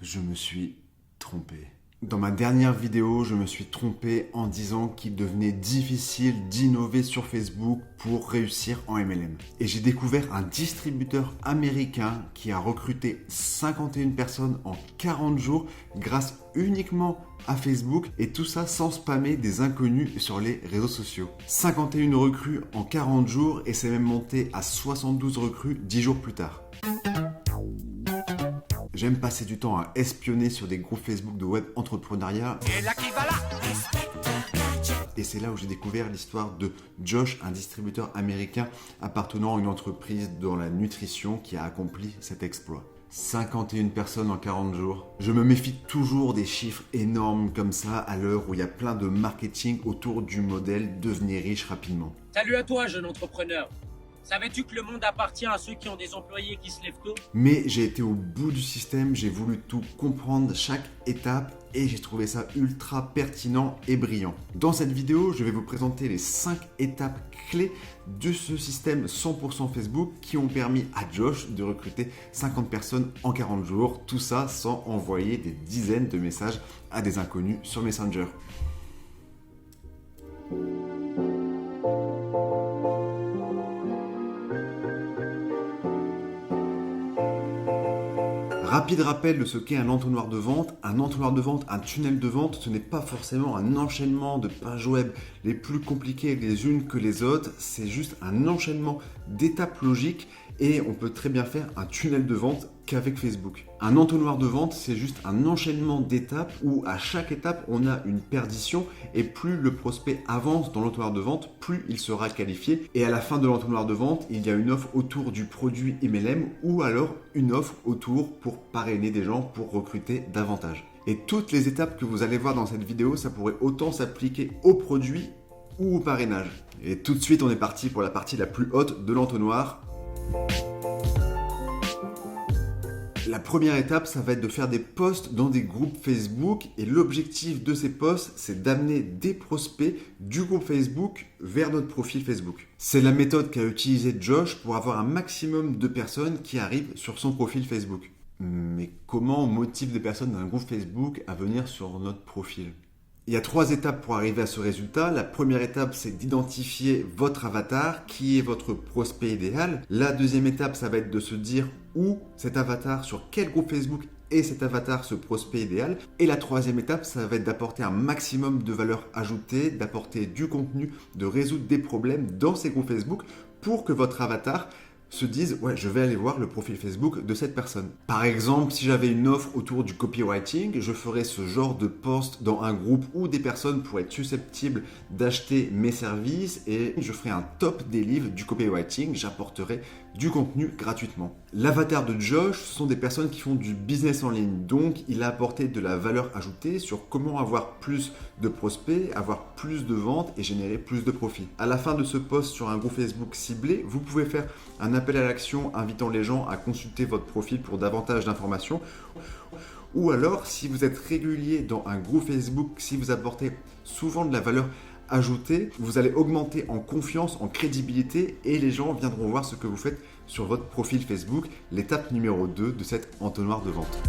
je me suis trompé. Dans ma dernière vidéo, je me suis trompé en disant qu'il devenait difficile d'innover sur Facebook pour réussir en MLM. Et j'ai découvert un distributeur américain qui a recruté 51 personnes en 40 jours grâce uniquement à Facebook, et tout ça sans spammer des inconnus sur les réseaux sociaux. 51 recrues en 40 jours et c'est même monté à 72 recrues 10 jours plus tard. J'aime passer du temps à espionner sur des groupes Facebook de web entrepreneuriat. Et c'est là où j'ai découvert l'histoire de Josh, un distributeur américain appartenant à une entreprise dans la nutrition qui a accompli cet exploit. 51 personnes en 40 jours. Je me méfie toujours des chiffres énormes comme ça à l'heure où il y a plein de marketing autour du modèle devenir riche rapidement. Salut à toi, jeune entrepreneur. Savais-tu que le monde appartient à ceux qui ont des employés qui se lèvent tôt ? Mais j'ai été au bout du système, j'ai voulu tout comprendre, chaque étape, et j'ai trouvé ça ultra pertinent et brillant. Dans cette vidéo, je vais vous présenter les 5 étapes clés de ce système 100% Facebook qui ont permis à Josh de recruter 50 personnes en 40 jours. Tout ça sans envoyer des dizaines de messages à des inconnus sur Messenger. Rapide rappel de ce qu'est un entonnoir de vente. Un entonnoir de vente, un tunnel de vente, ce n'est pas forcément un enchaînement de pages web les plus compliquées les unes que les autres. C'est juste un enchaînement d'étapes logiques et on peut très bien faire un tunnel de vente qu'avec Facebook. Un entonnoir de vente, c'est juste un enchaînement d'étapes où à chaque étape, on a une perdition et plus le prospect avance dans l'entonnoir de vente, plus il sera qualifié. Et à la fin de l'entonnoir de vente, il y a une offre autour du produit MLM ou alors une offre autour pour parrainer des gens pour recruter davantage. Et toutes les étapes que vous allez voir dans cette vidéo, ça pourrait autant s'appliquer au produit ou au parrainage. Et tout de suite, on est parti pour la partie la plus haute de l'entonnoir. La première étape, ça va être de faire des posts dans des groupes Facebook et l'objectif de ces posts, c'est d'amener des prospects du groupe Facebook vers notre profil Facebook. C'est la méthode qu'a utilisée Josh pour avoir un maximum de personnes qui arrivent sur son profil Facebook. Mais comment on motive des personnes d'un groupe Facebook à venir sur notre profil ? Il y a 3 étapes pour arriver à ce résultat. La première étape, c'est d'identifier votre avatar, qui est votre prospect idéal. La deuxième étape, ça va être de se dire où cet avatar, sur quel groupe Facebook est cet avatar, ce prospect idéal. Et la troisième étape, ça va être d'apporter un maximum de valeur ajoutée, d'apporter du contenu, de résoudre des problèmes dans ces groupes Facebook pour que votre avatar se disent « ouais, je vais aller voir le profil Facebook de cette personne ». Par exemple, si j'avais une offre autour du copywriting, je ferais ce genre de post dans un groupe où des personnes pourraient être susceptibles d'acheter mes services et je ferais un top des livres du copywriting, j'apporterais du contenu gratuitement. L'avatar de Josh, ce sont des personnes qui font du business en ligne, donc il a apporté de la valeur ajoutée sur comment avoir plus de prospects, avoir plus de ventes et générer plus de profits. À la fin de ce post sur un groupe Facebook ciblé, vous pouvez faire un appel à l'action invitant les gens à consulter votre profil pour davantage d'informations. Ou alors, si vous êtes régulier dans un groupe Facebook, si vous apportez souvent de la valeur ajoutée, vous allez augmenter en confiance, en crédibilité et les gens viendront voir ce que vous faites sur votre profil Facebook, l'étape numéro 2 de cet entonnoir de vente.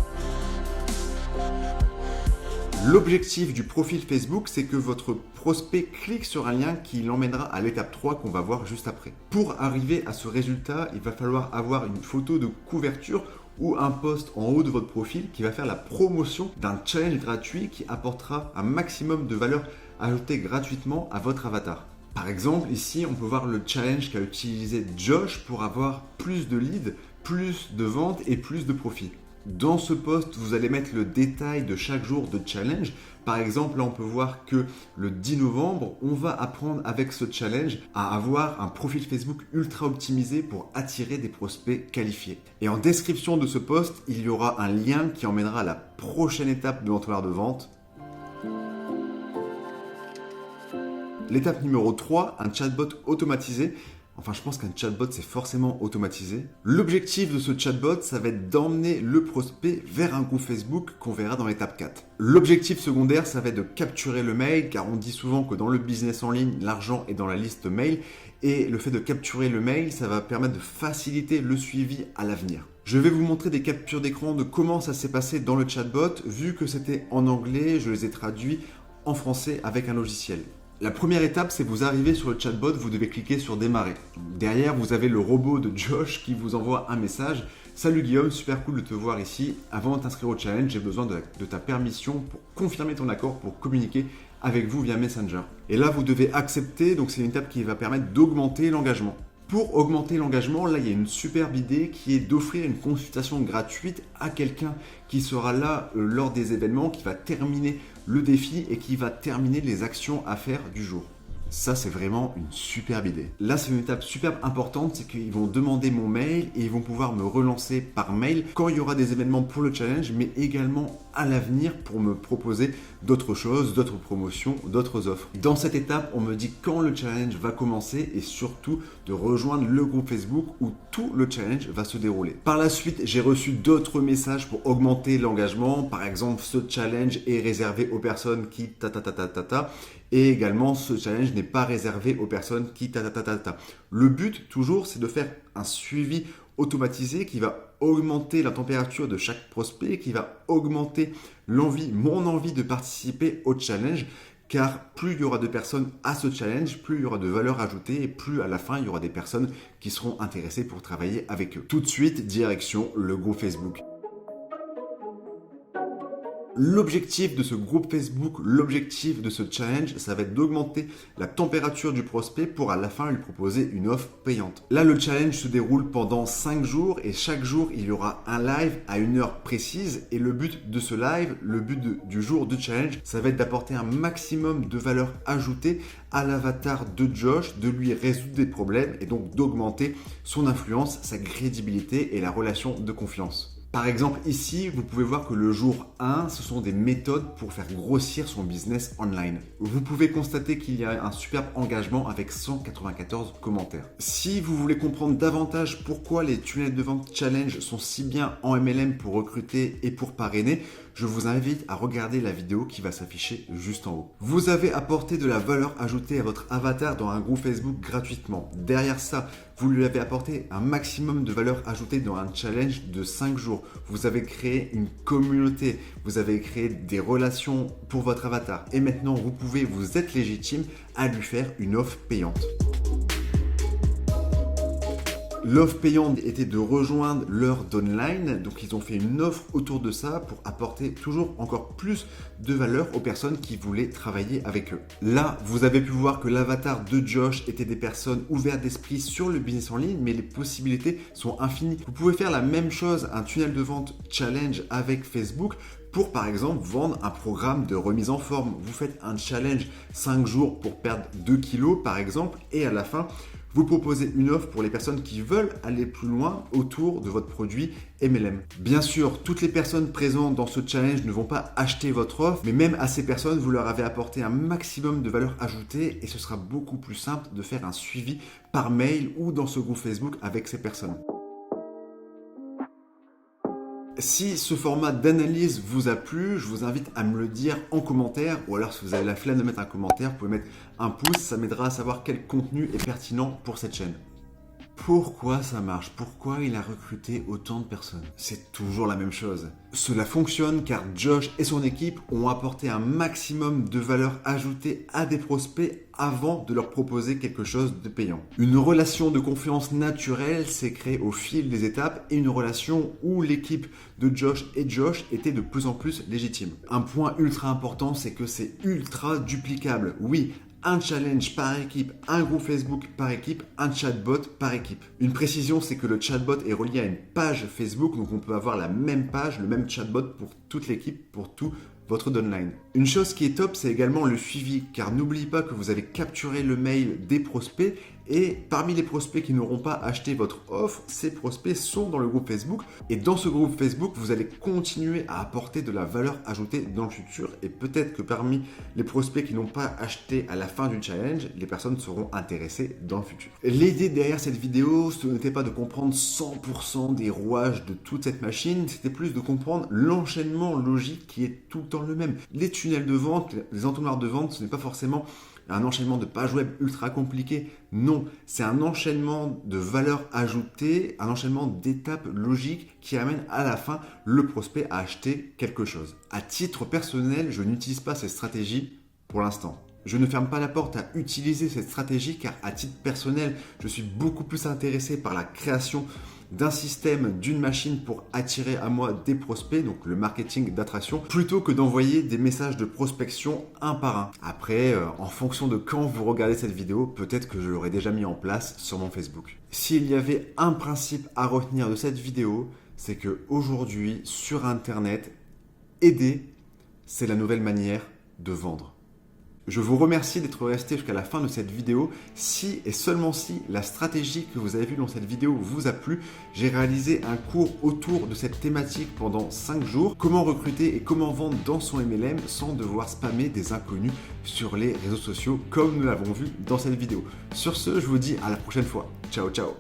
L'objectif du profil Facebook, c'est que votre prospect clique sur un lien qui l'emmènera à l'étape 3 qu'on va voir juste après. Pour arriver à ce résultat, il va falloir avoir une photo de couverture ou un post en haut de votre profil qui va faire la promotion d'un challenge gratuit qui apportera un maximum de valeur ajoutée gratuitement à votre avatar. Par exemple, ici, on peut voir le challenge qu'a utilisé Josh pour avoir plus de leads, plus de ventes et plus de profits. Dans ce post, vous allez mettre le détail de chaque jour de challenge. Par exemple, là, on peut voir que le 10 novembre, on va apprendre avec ce challenge à avoir un profil Facebook ultra optimisé pour attirer des prospects qualifiés. Et en description de ce post, il y aura un lien qui emmènera à la prochaine étape de l'entonnoir de vente. L'étape numéro 3, un chatbot automatisé. Enfin, je pense qu'un chatbot, c'est forcément automatisé. L'objectif de ce chatbot, ça va être d'emmener le prospect vers un groupe Facebook qu'on verra dans l'étape 4. L'objectif secondaire, ça va être de capturer le mail, car on dit souvent que dans le business en ligne, l'argent est dans la liste mail. Et le fait de capturer le mail, ça va permettre de faciliter le suivi à l'avenir. Je vais vous montrer des captures d'écran de comment ça s'est passé dans le chatbot. Vu que c'était en anglais, je les ai traduits en français avec un logiciel. La première étape, c'est vous arrivez sur le chatbot, vous devez cliquer sur démarrer. Derrière, vous avez le robot de Josh qui vous envoie un message. Salut Guillaume, super cool de te voir ici. Avant de t'inscrire au challenge, j'ai besoin de ta permission pour confirmer ton accord pour communiquer avec vous via Messenger. Et là, vous devez accepter, donc c'est une étape qui va permettre d'augmenter l'engagement. Pour augmenter l'engagement, là, il y a une superbe idée qui est d'offrir une consultation gratuite à quelqu'un qui sera là lors des événements, qui va terminer le défi et qui va terminer les actions à faire du jour. Ça, c'est vraiment une superbe idée. Là, c'est une étape superbe importante, c'est qu'ils vont demander mon mail et ils vont pouvoir me relancer par mail quand il y aura des événements pour le challenge, mais également à l'avenir pour me proposer d'autres choses, d'autres promotions, d'autres offres. Dans cette étape, on me dit quand le challenge va commencer et surtout de rejoindre le groupe Facebook où tout le challenge va se dérouler. Par la suite, j'ai reçu d'autres messages pour augmenter l'engagement. Par exemple, ce challenge est réservé aux personnes qui et également ce challenge n'est pas réservé aux personnes qui Le but toujours, c'est de faire un suivi automatisé qui va augmenter la température de chaque prospect, qui va augmenter mon envie de participer au challenge. Car plus il y aura de personnes à ce challenge, plus il y aura de valeur ajoutée et plus à la fin il y aura des personnes qui seront intéressées pour travailler avec eux. Tout de suite, direction le groupe Facebook. L'objectif de ce groupe Facebook, l'objectif de ce challenge, ça va être d'augmenter la température du prospect pour à la fin lui proposer une offre payante. Là, le challenge se déroule pendant 5 jours et chaque jour, il y aura un live à une heure précise. Et le but de ce live, le but du jour de challenge, ça va être d'apporter un maximum de valeur ajoutée à l'avatar de Josh, de lui résoudre des problèmes et donc d'augmenter son influence, sa crédibilité et la relation de confiance. Par exemple, ici, vous pouvez voir que le jour 1, ce sont des méthodes pour faire grossir son business online. Vous pouvez constater qu'il y a un superbe engagement avec 194 commentaires. Si vous voulez comprendre davantage pourquoi les tunnels de vente challenge sont si bien en MLM pour recruter et pour parrainer, je vous invite à regarder la vidéo qui va s'afficher juste en haut. Vous avez apporté de la valeur ajoutée à votre avatar dans un groupe Facebook gratuitement. Derrière ça, vous lui avez apporté un maximum de valeur ajoutée dans un challenge de 5 jours. Vous avez créé une communauté, vous avez créé des relations pour votre avatar. Et maintenant, vous êtes légitime à lui faire une offre payante. L'offre payante était de rejoindre leur downline, donc ils ont fait une offre autour de ça pour apporter toujours encore plus de valeur aux personnes qui voulaient travailler avec eux. Là, vous avez pu voir que l'avatar de Josh était des personnes ouvertes d'esprit sur le business en ligne, mais les possibilités sont infinies. Vous pouvez faire la même chose, un tunnel de vente challenge avec Facebook, pour par exemple vendre un programme de remise en forme. Vous faites un challenge 5 jours pour perdre 2 kilos par exemple, et à la fin, vous proposez une offre pour les personnes qui veulent aller plus loin autour de votre produit MLM. Bien sûr, toutes les personnes présentes dans ce challenge ne vont pas acheter votre offre, mais même à ces personnes, vous leur avez apporté un maximum de valeur ajoutée et ce sera beaucoup plus simple de faire un suivi par mail ou dans ce groupe Facebook avec ces personnes. Si ce format d'analyse vous a plu, je vous invite à me le dire en commentaire ou alors si vous avez la flemme de mettre un commentaire, vous pouvez mettre un pouce, ça m'aidera à savoir quel contenu est pertinent pour cette chaîne. Pourquoi ça marche? Pourquoi il a recruté autant de personnes? C'est toujours la même chose. Cela fonctionne car Josh et son équipe ont apporté un maximum de valeur ajoutée à des prospects avant de leur proposer quelque chose de payant. Une relation de confiance naturelle s'est créée au fil des étapes et une relation où l'équipe de Josh et Josh était de plus en plus légitime. Un point ultra important, c'est que c'est ultra duplicable. Oui, un challenge par équipe, un groupe Facebook par équipe, un chatbot par équipe. Une précision, c'est que le chatbot est relié à une page Facebook, donc on peut avoir la même page, le même chatbot pour toute l'équipe, pour tout votre downline. Une chose qui est top, c'est également le suivi, car n'oubliez pas que vous avez capturé le mail des prospects et parmi les prospects qui n'auront pas acheté votre offre, ces prospects sont dans le groupe Facebook et dans ce groupe Facebook, vous allez continuer à apporter de la valeur ajoutée dans le futur et peut-être que parmi les prospects qui n'ont pas acheté à la fin du challenge, les personnes seront intéressées dans le futur. L'idée derrière cette vidéo, ce n'était pas de comprendre 100% des rouages de toute cette machine, c'était plus de comprendre l'enchaînement logique qui est tout le temps le même. Les tunnels de vente, les entonnoirs de vente, ce n'est pas forcément un enchaînement de pages web ultra compliqué. Non, c'est un enchaînement de valeurs ajoutées, un enchaînement d'étapes logiques qui amène à la fin le prospect à acheter quelque chose. À titre personnel, je n'utilise pas cette stratégie pour l'instant. Je ne ferme pas la porte à utiliser cette stratégie car à titre personnel, je suis beaucoup plus intéressé par la création d'un système, d'une machine pour attirer à moi des prospects, donc le marketing d'attraction, plutôt que d'envoyer des messages de prospection un par un. Après, en fonction de quand vous regardez cette vidéo, peut-être que je l'aurai déjà mis en place sur mon Facebook. S'il y avait un principe à retenir de cette vidéo, c'est que aujourd'hui, sur Internet, aider, c'est la nouvelle manière de vendre. Je vous remercie d'être resté jusqu'à la fin de cette vidéo. Si et seulement si la stratégie que vous avez vue dans cette vidéo vous a plu, j'ai réalisé un cours autour de cette thématique pendant 5 jours. Comment recruter et comment vendre dans son MLM sans devoir spammer des inconnus sur les réseaux sociaux comme nous l'avons vu dans cette vidéo. Sur ce, je vous dis à la prochaine fois. Ciao, ciao.